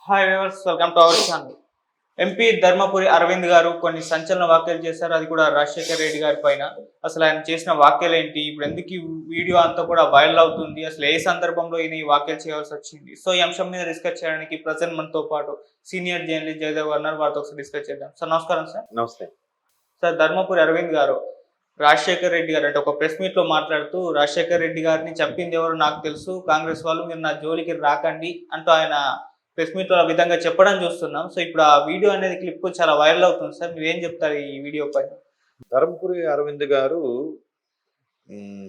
Hi viewers, welcome to our channel. MP Dharmapuri Arvind గారు కొన్ని సంచలన వ్యాఖ్యలు చేశారు. అది కూడా రాజశేఖర్ రెడ్డి గారి పైన. అసలు ఆయన చేసిన వ్యాఖ్యలు ఏంటి? ఇప్పుడు ఎందుకు ఈ వీడియో అంతా కూడా వైరల్ అవుతుంది? అసలు ఏ సందర్భంలో ఈయన ఈ వ్యాఖ్యలు చేయాల్సి వచ్చింది? సో ఈ అంశం మీద డిస్కస్ చేయడానికి ప్రజెంట్ మనతో పాటు సీనియర్ జర్నలిస్ట్ జయదేవ్ గారు ఉన్నారు. వారితో ఒకసారి డిస్కస్ చేద్దాం. సార్ నమస్కారం సార్. నమస్తే. సార్, ధర్మపురి అరవింద్ గారు రాజశేఖర్ రెడ్డి గారు అంటే ఒక ప్రెస్ మీట్ లో మాట్లాడుతూ రాజశేఖర్ రెడ్డి గారిని చెప్పింది ఎవరో నాకు తెలుసు, కాంగ్రెస్ వాళ్ళు మీరు నా జోలికి రాకండి అంటూ ఆయన ప్రెస్ మీట్ లో ఆ విధంగా చెప్పడం చూస్తున్నాం. సో ఇప్పుడు ఆ వీడియో అనేది క్లిప్ చాలా వైరల్ అవుతుంది సార్. మీరు ఏం చెప్తారు ఈ వీడియో పైన? ధర్మపురి అరవింద్ గారు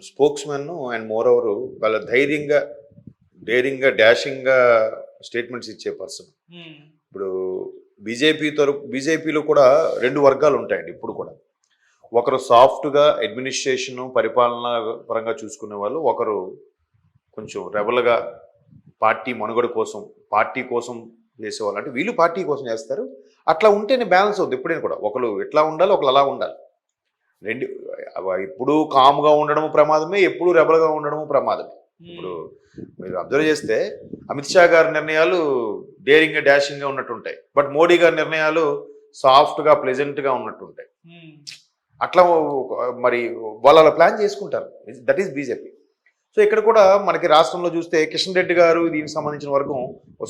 spokes men and more over వాళ్ళ ధైర్యంగా, డేరింగ్గా, డాషింగ్గా స్టేట్మెంట్స్ ఇచ్చే పర్సన్. ఇప్పుడు బీజేపీలో కూడా రెండు వర్గాలు ఉంటాయండి ఇప్పుడు కూడా. ఒకరు సాఫ్ట్గా అడ్మినిస్ట్రేషన్ పరిపాలన పరంగా చూసుకునే వాళ్ళు, ఒకరు కొంచెం రెబల్గా పార్టీ మనుగడ కోసం, పార్టీ కోసం చేసేవాళ్ళు. అంటే వీళ్ళు పార్టీ కోసం చేస్తారు. అట్లా ఉంటేనే బ్యాలెన్స్ అవుతుంది ఎప్పుడైనా కూడా. ఒకరు ఎట్లా ఉండాలి, ఒకరు అలా ఉండాలి. రెండు ఇప్పుడు కామ్గా ఉండడము ప్రమాదమే, ఎప్పుడు రెబల్గా ఉండడము ప్రమాదమే. ఇప్పుడు మీరు అబ్జర్వ్ చేస్తే అమిత్ షా గారి నిర్ణయాలు డేరింగ్గా, డాషింగ్గా ఉన్నట్టుంటాయి. బట్ మోడీ గారి నిర్ణయాలు సాఫ్ట్గా, ప్లెజెంట్గా ఉన్నట్టుంటాయి. అట్లా మరి వాళ్ళు అలా ప్లాన్ చేసుకుంటారు. That is BJP. సో ఇక్కడ కూడా మనకి రాష్ట్రంలో చూస్తే కిషన్ రెడ్డి గారు దీనికి సంబంధించిన వరకు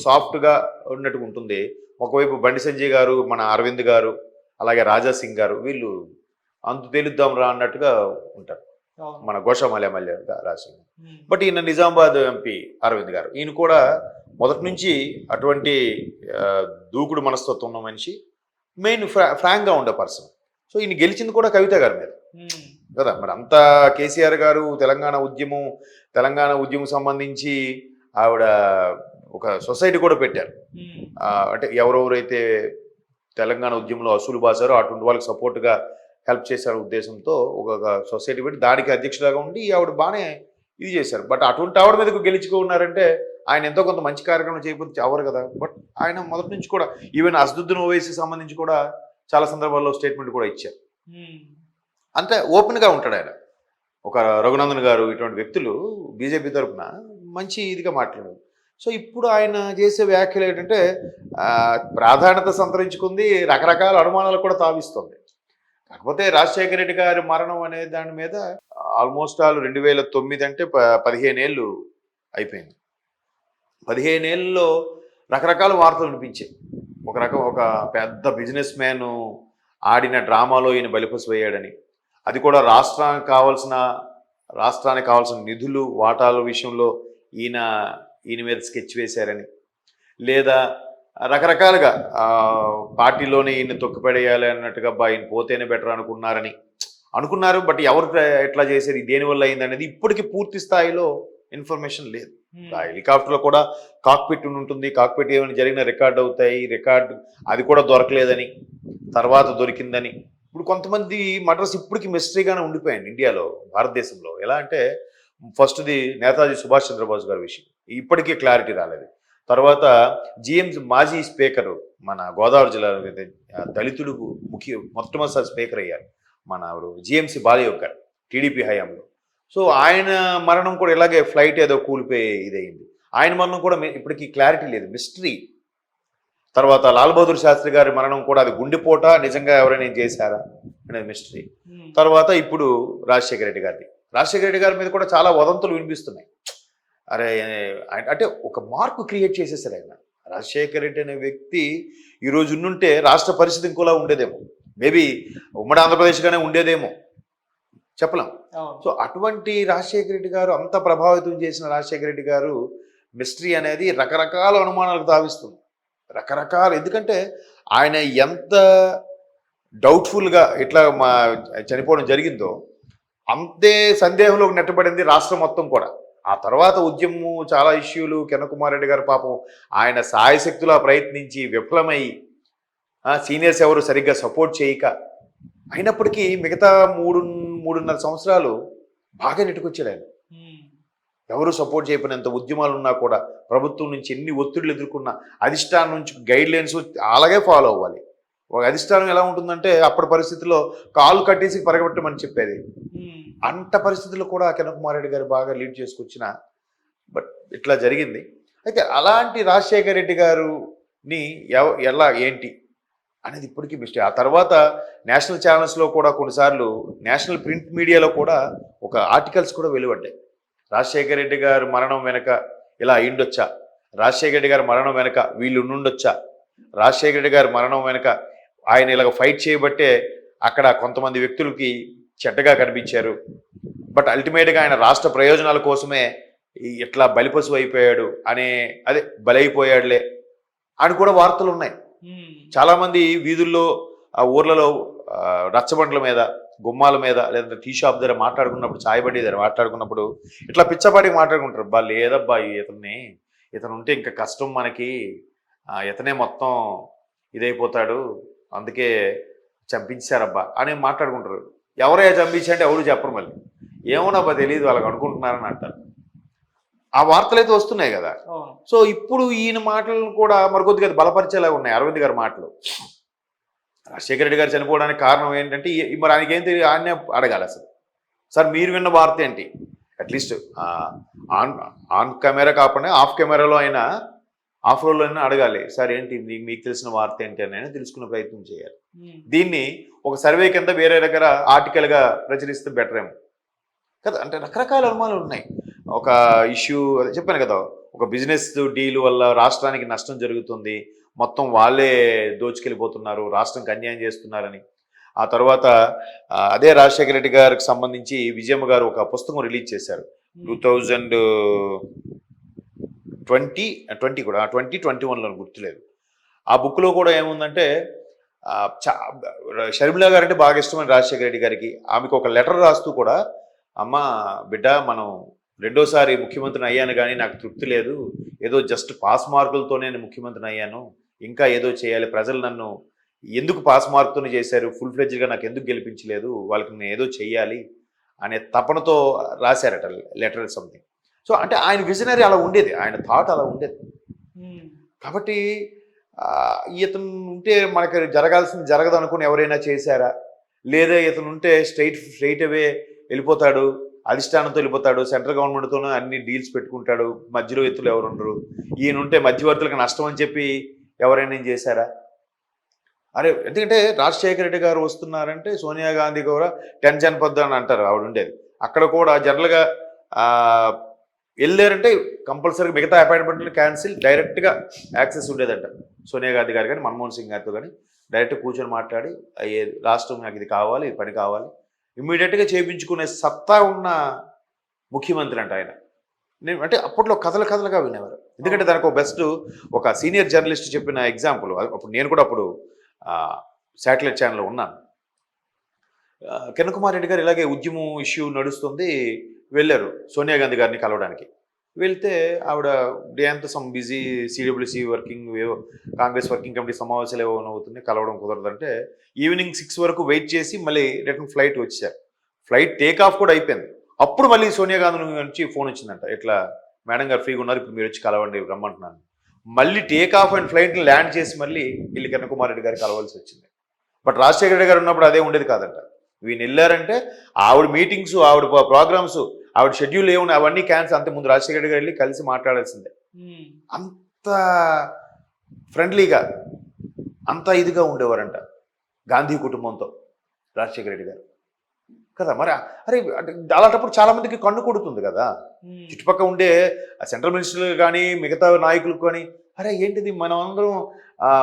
సాఫ్ట్గా ఉన్నట్టుగా ఉంటుంది. ఒకవైపు బండి సంజయ్ గారు, మన అరవింద్ గారు, అలాగే రాజా సింగ్ గారు, వీళ్ళు అంతు తేలుద్దాం రా అన్నట్టుగా ఉంటారు. మన గోషామాలి ఎమ్మెల్యే రాజసింగ్. బట్ ఈయన నిజామాబాద్ ఎంపీ అరవింద్ గారు, ఈయన కూడా మొదటి నుంచి అటువంటి దూకుడు మనస్తత్వం ఉన్న మనిషి, మెయిన్ ఫ్రాంక్గా ఉండే పర్సన్. సో ఈయన గెలిచింది కూడా కవిత గారి మీద కదా. మరి అంతా కేసీఆర్ గారు తెలంగాణ ఉద్యమం సంబంధించి ఆవిడ ఒక సొసైటీ కూడా పెట్టారు. అంటే ఎవరెవరైతే తెలంగాణ ఉద్యమంలో అసూలు బాసారో అటువంటి వాళ్ళకి సపోర్ట్గా హెల్ప్ చేశారు ఉద్దేశంతో ఒక సొసైటీ పెట్టి దానికి అధ్యక్షులాగా ఉండి ఆవిడ బాగానే ఇది చేశారు. బట్ అటువంటి ఆవిడ మీదకు గెలుచుకున్నారంటే ఆయన ఎంతో కొంత మంచి కార్యక్రమం చేయకపోతే అవరు కదా. బట్ ఆయన మొదటి నుంచి కూడా ఈవెన్ అసదుద్దీన్ ఓవైసీ సంబంధించి కూడా చాలా సందర్భాల్లో స్టేట్మెంట్ కూడా ఇచ్చారు. అంతే ఓపెన్గా ఉంటాడు ఆయన. ఒక రఘునందన్ గారు, ఇటువంటి వ్యక్తులు బీజేపీ తరఫున మంచి ఇదిగా మాట్లాడారు. సో ఇప్పుడు ఆయన చేసే వ్యాఖ్యలు ఏంటంటే ప్రాధాన్యత సంతరించుకుంది, రకరకాల అనుమానాలు కూడా తావిస్తుంది. కాకపోతే రాజశేఖర రెడ్డి గారి మరణం అనే దాని మీద ఆల్మోస్ట్ 2009 అంటే 15 ఏళ్ళు అయిపోయింది. 15 ఏళ్ళలో రకరకాల వార్తలు వినిపించాయి. ఒక పెద్ద బిజినెస్ మ్యాన్ ఆడిన డ్రామాలో ఈయన బలిపశువయ్యాడని, అది కూడా రాష్ట్రానికి కావాల్సిన నిధులు, వాటాల విషయంలో ఈయన మీద స్కెచ్ వేశారని, లేదా రకరకాలుగా పార్టీలోనే ఈయన తొక్కిపడేయాలి అన్నట్టుగా ఈయన పోతేనే బెటర్ అనుకున్నారు. బట్ ఎవరు ఎట్లా చేశారు, దేనివల్ల అయిందనేది ఇప్పటికీ పూర్తి స్థాయిలో ఇన్ఫర్మేషన్ లేదు. ఆ హెలికాప్టర్లో కూడా కాక్పిట్ ఉంటుంది. కాక్పిట్ ఏమైనా జరిగిన రికార్డ్ అవుతాయి. అది కూడా దొరకలేదని, తర్వాత దొరికిందని. ఇప్పుడు కొంతమంది మర్డర్స్ ఇప్పటికీ మిస్టరీగానే ఉండిపోయాయండి ఇండియాలో, భారతదేశంలో. ఎలా అంటే ఫస్ట్ది నేతాజీ సుభాష్ చంద్రబోస్ గారి విషయం, ఇప్పటికీ క్లారిటీ రాలేదు. తర్వాత మాజీ స్పీకరు, మన గోదావరి జిల్లా దళితుడు మొట్టమొదటిసారి స్పీకర్ అయ్యారు, మన జిఎంసి బాలయోగ్ గారు, టీడీపీ హయాంలో. సో ఆయన మరణం కూడా ఇలాగే ఫ్లైట్ ఏదో కూలిపోయి ఇదయింది. ఆయన మరణం కూడా ఇప్పటికీ క్లారిటీ లేదు, మిస్టరీ. తర్వాత లాల్ బహదూర్ శాస్త్రి గారి మరణం కూడా అది గుండెపోట, నిజంగా ఎవరైనా చేశారా అనేది మిస్టరీ. తర్వాత ఇప్పుడు రాజశేఖర రెడ్డి గారి మీద కూడా చాలా వదంతులు వినిపిస్తున్నాయి. అరే అంటే ఒక మార్పు క్రియేట్ చేసేసారు ఆయన. రాజశేఖర రెడ్డి అనే వ్యక్తి ఈరోజు ఉండుంటే రాష్ట్ర పరిస్థితి ఇంకోలా ఉండేదేమో, మేబీ ఉమ్మడి ఆంధ్రప్రదేశ్గానే ఉండేదేమో, చెప్పలేం. సో అటువంటి రాజశేఖర రెడ్డి గారు, అంత ప్రభావితం చేసిన రాజశేఖర రెడ్డి గారు మిస్టరీ అనేది రకరకాల అనుమానాలకు తావిస్తుంది. ఎందుకంటే ఆయన ఎంత డౌట్ఫుల్గా ఇట్లా చనిపోవడం జరిగిందో అంతే సందేహంలోకి నెట్టబడింది రాష్ట్రం మొత్తం కూడా. ఆ తర్వాత ఉద్యమము, చాలా ఇష్యూలు, కిరణ్ కుమార్ రెడ్డి గారు పాపం ఆయన సాయశక్తులా ప్రయత్నించి విఫలమై, సీనియర్స్ ఎవరు సరిగ్గా సపోర్ట్ చేయక, అయినప్పటికీ మిగతా 3.5 సంవత్సరాలు బాగా నెట్టుకొచ్చాడు ఆయన. ఎవరు సపోర్ట్ చేయకపోయినంత ఉద్యమాలు ఉన్నా కూడా, ప్రభుత్వం నుంచి ఎన్ని ఒత్తిడులు ఎదుర్కొన్నా, అధిష్టానం నుంచి గైడ్ లైన్స్ అలాగే ఫాలో అవ్వాలి. ఒక అధిష్టానం ఎలా ఉంటుందంటే అప్పటి పరిస్థితుల్లో కాలు కట్టేసి పరిగెట్టమని చెప్పేది. అంత పరిస్థితుల్లో కూడా కిరణ్ కుమార్ రెడ్డి గారు బాగా లీడ్ చేసుకొచ్చిన, బట్ ఇట్లా జరిగింది. అయితే అలాంటి రాజశేఖర రెడ్డి గారు ఎలా ఏంటి అనేది ఇప్పటికీ మిస్టేక్. ఆ తర్వాత నేషనల్ ఛానల్స్లో కూడా కొన్నిసార్లు నేషనల్ ప్రింట్ మీడియాలో కూడా ఒక ఆర్టికల్స్ కూడా వెలువడ్డాయి. రాజశేఖర రెడ్డి గారు మరణం వెనక ఇలా అయిండొచ్చా, రాజశేఖర రెడ్డి గారి మరణం వెనక వీళ్ళు ఉండుండొచ్చా, రాజశేఖర రెడ్డి గారి మరణం వెనక ఆయన ఇలాగ ఫైట్ చేయబట్టే అక్కడ కొంతమంది వ్యక్తులకి చెడ్డగా కనిపించారు, బట్ అల్టిమేట్గా ఆయన రాష్ట్ర ప్రయోజనాల కోసమే ఇట్లా బలిపశువు అయిపోయాడు అదే బలైపోయాడులే అని కూడా వార్తలు ఉన్నాయి. చాలామంది వీధుల్లో ఆ ఊర్లలో రచ్చబండ్ల మీద, గుమ్మాల మీద, లేదంటే టీ షాప్ దగ్గర మాట్లాడుకున్నప్పుడు, చాయ్ బండి దగ్గర మాట్లాడుకున్నప్పుడు ఇట్లా పిచ్చపాటికి మాట్లాడుకుంటారు. బా లేదబ్బా ఇతను ఉంటే ఇంకా కష్టం మనకి, ఇతనే మొత్తం ఇదైపోతాడు, అందుకే చంపించారబ్బా అని మాట్లాడుకుంటారు. ఎవరైనా చంపించంటే ఎవరు చెప్పరు, మళ్ళీ ఏమోనబ్బా తెలియదు వాళ్ళకి అనుకుంటున్నారని అంటారు. ఆ వార్తలు అయితే వస్తున్నాయి కదా. సో ఇప్పుడు ఈయన మాటలను కూడా మరికొద్దిగా బలపరిచేలా ఉన్నాయి అరవింద్ గారి మాటలు. రాజశేఖర రెడ్డి గారు చనిపోవడానికి కారణం ఏంటంటే మరి ఆయనకి ఏం తెలియదు, ఆయనే అడగాలి అసలు. సార్ మీరు విన్న వార్త ఏంటి, అట్లీస్ట్ ఆన్ కెమెరా కాకుండా ఆఫ్ కెమెరాలో అయినా, ఆఫ్ రోల్లో అయినా అడగాలి. సార్ ఏంటి మీకు తెలిసిన వార్త ఏంటి అని తెలుసుకునే ప్రయత్నం చేయాలి. దీన్ని ఒక సర్వే కింద వేరే దగ్గర ఆర్టికల్గా ప్రచురిస్తే బెటర్ ఏమో కదా. అంటే రకరకాల అనుమానాలు ఉన్నాయి. ఒక ఇష్యూ చెప్పాను కదా, ఒక బిజినెస్ డీల్ వల్ల రాష్ట్రానికి నష్టం జరుగుతుంది, మొత్తం వాళ్ళే దోచుకెళ్ళిపోతున్నారు, రాష్ట్రంకి అన్యాయం చేస్తున్నారని. ఆ తర్వాత అదే రాజశేఖర రెడ్డి గారికి సంబంధించి విజయమ్మ గారు ఒక పుస్తకం రిలీజ్ చేశారు 2021లో, గుర్తులేదు. ఆ బుక్లో కూడా ఏముందంటే షర్మిలా గారు అంటే బాగా ఇష్టమైన రాజశేఖర రెడ్డి గారికి. ఆమెకు ఒక లెటర్ రాస్తూ కూడా, అమ్మ బిడ్డ మనం రెండోసారి ముఖ్యమంత్రిని అయ్యాను కానీ నాకు తృప్తి లేదు, ఏదో జస్ట్ పాస్ మార్కులతోనే నేను ముఖ్యమంత్రిని అయ్యాను, ఇంకా ఏదో చేయాలి, ప్రజలు నన్ను ఎందుకు పాస్ మార్కుతోనే చేశారు, ఫుల్ ఫ్లెడ్జ్గా నాకు ఎందుకు గెలిపించలేదు, వాళ్ళకి నేను ఏదో చెయ్యాలి అనే తపనతో రాశారట లెటర్ సంథింగ్. సో అంటే ఆయన విజనరీ అలా ఉండేది, ఆయన థాట్ అలా ఉండేది. కాబట్టి ఇతను ఉంటే మనకి జరగాల్సింది జరగదు అనుకుని ఎవరైనా చేశారా, లేదా ఇతను ఉంటే స్ట్రైట్ అవే వెళ్ళిపోతాడు, అధిష్టానంతో వెళ్ళిపోతాడు, సెంట్రల్ గవర్నమెంట్తోనూ అన్ని డీల్స్ పెట్టుకుంటాడు, మధ్యలో ఎత్తులు ఎవరు ఉండరు, ఈయన ఉంటే మధ్యవర్తులకు నష్టం అని చెప్పి ఎవరైనా చేశారా? అరే ఎందుకంటే రాజశేఖర రెడ్డి గారు వస్తున్నారంటే సోనియా గాంధీ కూడా 10 జనపద్ అని అంటారు ఆవిడ ఉండేది, అక్కడ కూడా జనరల్గా వెళ్ళారంటే కంపల్సరీగా మిగతా అపాయింట్మెంట్లు క్యాన్సిల్, డైరెక్ట్గా యాక్సెస్ ఉండేదంట సోనియా గాంధీ గారు కానీ మన్మోహన్ సింగ్ గారితో కానీ. డైరెక్ట్ కూర్చొని మాట్లాడి అయ్యేది, రాష్ట్రం నాకు ఇది కావాలి, ఇది పని కావాలి, ఇమ్మీడియట్గా చేయించుకునే సత్తా ఉన్న ముఖ్యమంత్రి అంట ఆయన. నేను అంటే అప్పట్లో కథలుగా వినేవారు. ఎందుకంటే దానికి ఒక బెస్ట్ ఒక సీనియర్ జర్నలిస్ట్ చెప్పిన ఎగ్జాంపుల్, అప్పుడు నేను కూడా అప్పుడు శాటిలైట్ ఛానల్లో ఉన్నాను. కిరణ్ కుమార్ రెడ్డి గారు ఇలాగే ఉద్యమం ఇష్యూ నడుస్తుంది, వెళ్ళారు సోనియా గాంధీ గారిని కలవడానికి. వెళ్తే ఆవిడ డే అంతా some busy, CWC working, Congress working committee సమావేశాలు ఏవో అవుతున్నాయి, కలవడం కుదరదంటే ఈవినింగ్ 6 వరకు వెయిట్ చేసి మళ్ళీ రిటర్న్ ఫ్లైట్ వచ్చారు. ఫ్లైట్ టేక్ ఆఫ్ కూడా అయిపోయింది. అప్పుడు మళ్ళీ సోనియా గాంధీ నుంచి ఫోన్ వచ్చిందంట, ఇట్లా మేడం గారు ఫ్రీగా ఉన్నారు, ఇప్పుడు మీరు వచ్చి కలవండి రమ్మంటున్నాను. మళ్ళీ టేక్ ఆఫ్ అండ్ ఫ్లైట్ని ల్యాండ్ చేసి మళ్ళీ వెళ్ళి కిరణ్ కుమార్ రెడ్డి గారు కలవాల్సి వచ్చింది. బట్ రాజశేఖర రెడ్డి గారు ఉన్నప్పుడు అదే ఉండేది కాదంట. వీళ్ళు వెళ్ళారంటే ఆవిడ మీటింగ్స్, ఆవిడ ప్రోగ్రామ్స్, ఆవిడ షెడ్యూల్ ఏమున్నాయి అవన్నీ క్యాన్సిల్. అంతే ముందు రాజశేఖర రెడ్డి గారు వెళ్ళి కలిసి మాట్లాడాల్సిందే. అంత ఫ్రెండ్లీగా, అంత ఇదిగా ఉండేవారంట గాంధీ కుటుంబంతో రాజశేఖర రెడ్డి గారు కదా. మరి అరే అలాంటప్పుడు చాలా మందికి కన్ను కొడుతుంది కదా, చుట్టుపక్కల ఉండే సెంట్రల్ మినిస్టర్లు కానీ మిగతా నాయకులకు కానీ, అరే ఏంటిది మనం అందరం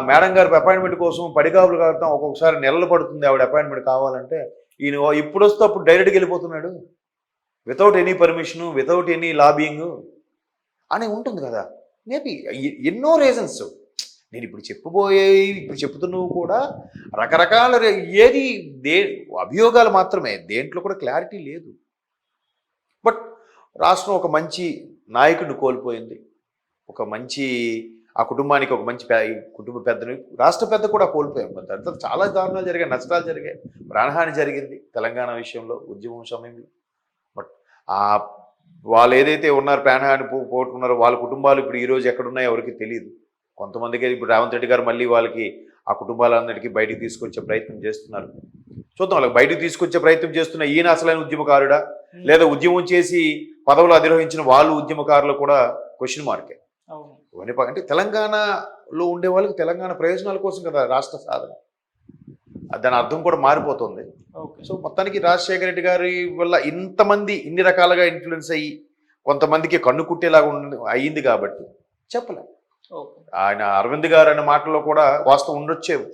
మేడం గారి అపాయింట్మెంట్ కోసం పడిగాపులు కావడం, ఒక్కొక్కసారి నెలలు పడుతుంది ఆవిడ అపాయింట్మెంట్ కావాలంటే, ఈయన ఇప్పుడు వస్తే అప్పుడు డైరెక్ట్గా వెళ్ళిపోతున్నాడు, without any permission, without any lobbying అని ఉంటుంది కదా. మేబీ ఎన్నో రీజన్స్ నేను ఇప్పుడు చెప్పుతున్నవి కూడా రకరకాల ఏది అభియోగాలు మాత్రమే, దేంట్లో కూడా క్లారిటీ లేదు. బట్ రాష్ట్రం ఒక మంచి నాయకుడిని కోల్పోయింది, ఒక మంచి ఆ కుటుంబానికి ఒక మంచి కుటుంబ పెద్దని, రాష్ట్ర పెద్ద కూడా కోల్పోయాం. దాంతో చాలా దారుణాలు జరిగాయి, నష్టాలు జరిగాయి, ప్రాణహాని జరిగింది తెలంగాణ విషయంలో ఉద్యమం సమయంలో. బట్ వాళ్ళు ఏదైతే ఉన్నారు ప్రాణహాని పోగొట్టుకున్నారో వాళ్ళ కుటుంబాలు ఇప్పుడు ఈరోజు ఎక్కడున్నాయో ఎవరికి తెలియదు. కొంతమందికి ఇప్పుడు రేవంత్ రెడ్డి గారు మళ్ళీ వాళ్ళకి ఆ కుటుంబాలందరికీ బయటికి తీసుకొచ్చే ప్రయత్నం చేస్తున్నారు. చూద్దాం, వాళ్ళకి బయటకు తీసుకొచ్చే ప్రయత్నం చేస్తున్న ఈయన అసలైన ఉద్యమకారుడా, లేదా ఉద్యమం చేసి పదవులు అధిరోహించిన వాళ్ళు ఉద్యమకారులు కూడా క్వశ్చన్ మార్కే. అంటే తెలంగాణ తెలంగాణలో ఉండే వాళ్ళకి తెలంగాణ ప్రయోజనాల కోసం కదా రాష్ట్ర సాధన. దాని అర్థం కూడా మారిపోతుంది. ఓకే. సో మొత్తానికి రాజశేఖర రెడ్డి గారి వల్ల ఇంతమంది ఇన్ని రకాలుగా ఇన్ఫ్లుయెన్స్ అయ్యి కొంతమందికి కన్ను కుట్టేలాగా అయ్యింది కాబట్టి చెప్పలేం. ఓకే. ఆయన అరవింద్ గారు అనే మాటలో కూడా వాస్తవం ఉండొచ్చేమో.